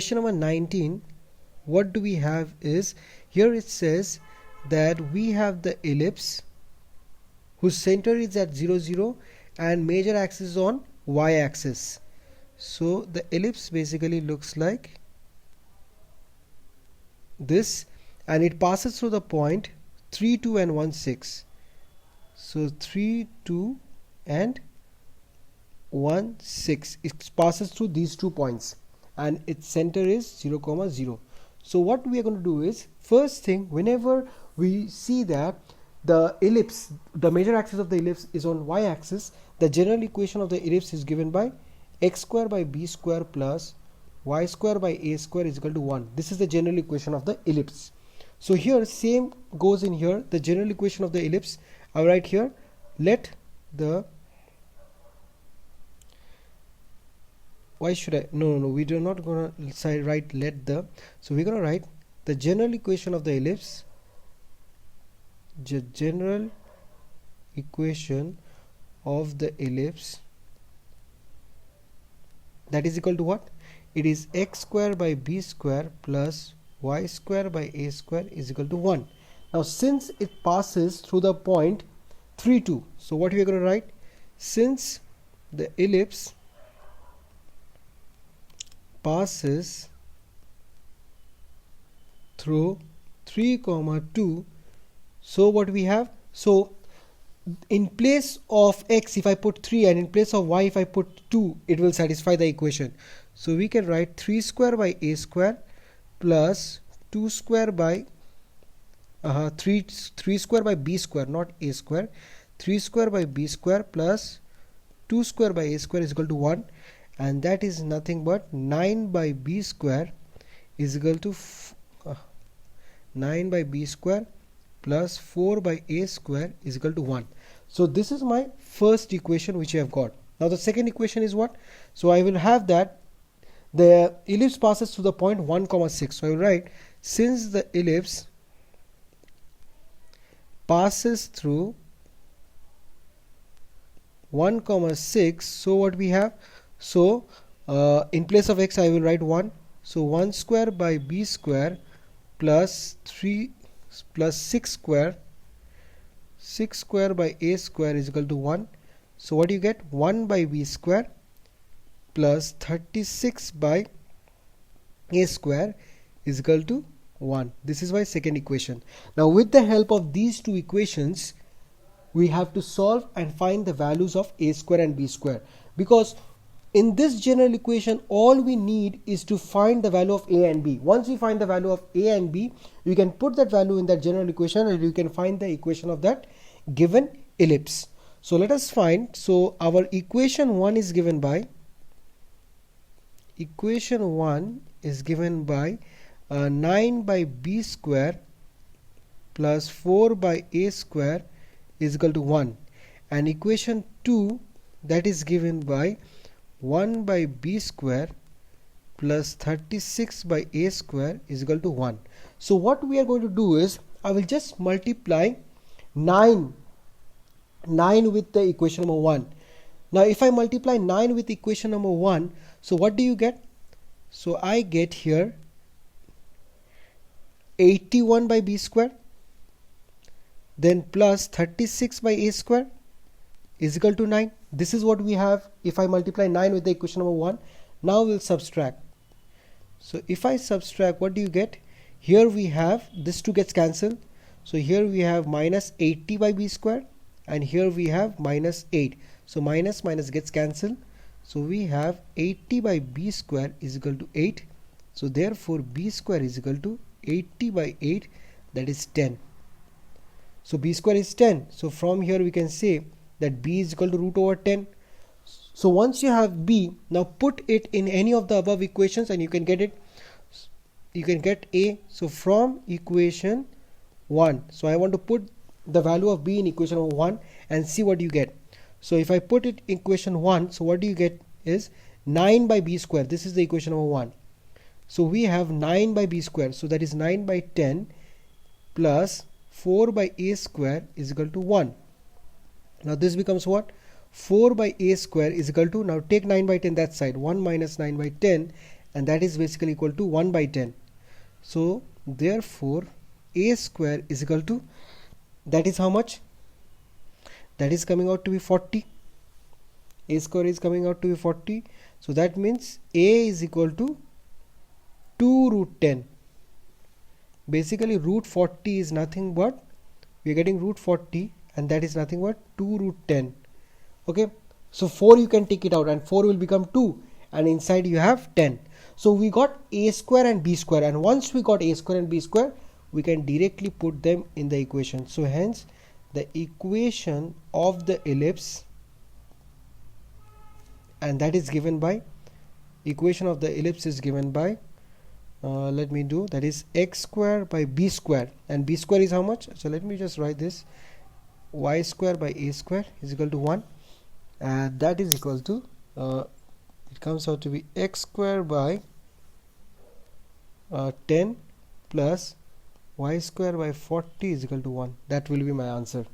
Question number 19, what do we have is, here it says that we have the ellipse whose center is at 0 0 and major axis on y axis. So the ellipse basically looks like this, and it passes through the point 3 2 and 1 6. So 3 2 and 1 6, it passes through these 2 points and its center is 0 0. So what we are going to do is, first thing, whenever we see that the ellipse, the major axis of the ellipse is on y axis, the general equation of the ellipse is given by x square by b square plus y square by a square is equal to 1. This is the general equation of the ellipse. So here same goes in here, the general equation of the ellipse. I will write here, let the, why should I, no, we do not gonna write let the, so we're gonna write the general equation of the ellipse, the general equation of the ellipse, that is equal to what? It is x square by b square plus y square by a square is equal to 1. Now since it passes through the point 3 2, so what we are going to write, since the ellipse passes through 3 2, so what we have, so in place of x if I put 3 and in place of y if I put 2, it will satisfy the equation. So we can write 3 square by a square plus 2 square by 3 square by b square, not a square, 3 square by b square plus 2 square by a square is equal to 1, and that is nothing but 9 by b square is equal to 9 by b square plus 4 by a square is equal to 1. So this is my first equation which I have got. Now the second equation is what? So I will have that the ellipse passes through the point 1 6. So I will write, since the ellipse passes through 1 6, so what we have, so in place of x I will write 1, so 1 square by b square plus 3 plus 6 square by a square is equal to 1. So what do you get? 1 by b square plus 36 by a square is equal to 1. This is my second equation. Now with the help of these two equations, we have to solve and find the values of a square and b square, because in this general equation all we need is to find the value of a and b. Once we find the value of a and b, you can put that value in that general equation and you can find the equation of that given ellipse. So let us find, so our equation 1 is given by 9 by b square plus 4 by a square is equal to 1, and equation 2, that is given by 1 by b square plus 36 by a square is equal to 1. So what we are going to do is, I will just multiply 9 with the equation number 1. Now if I multiply 9 with equation number 1, so what do you get? So I get here 81 by b square, then plus 36 by a square is equal to 9. This is what we have if I multiply 9 with the equation number 1. Now we'll subtract. So if I subtract, what do you get? Here we have, this 2 gets cancelled. So here we have minus 80 by b square and here we have minus 8. So minus gets cancelled. So we have 80 by b square is equal to 8. So therefore b square is equal to 80 by 8, that is 10. So b square is 10. So from here we can say that b is equal to root over 10. So once you have b, now put it in any of the above equations and you can get it. You can get a. So from equation 1, so I want to put the value of b in equation number 1 and see what you get. So if I put it in equation 1, so what do you get is 9 by b square. This is the equation number 1. So we have 9 by b square, so that is 9 by 10 plus 4 by a square is equal to 1. Now this becomes what? 4 by a square is equal to, now take 9 by 10 that side, 1 minus 9 by 10, and that is basically equal to 1 by 10. So therefore a square is equal to, that is how much? That is coming out to be 40. A square is coming out to be 40. So that means a is equal to 2 root 10. Basically root 40 is nothing but, we are getting root 40, and that is nothing but 2 root 10. Okay, so 4 you can take it out and 4 will become 2, and inside you have 10. So we got a square and b square, and once we got a square and b square, we can directly put them in the equation. So hence the equation of the ellipse, and that is given by, equation of the ellipse is given by, let me do, that is x square by b square, and b square is how much? So let me just write this, y square by a square is equal to 1, and that is equal to, it comes out to be x square by 10 plus y square by 40 is equal to 1. That will be my answer.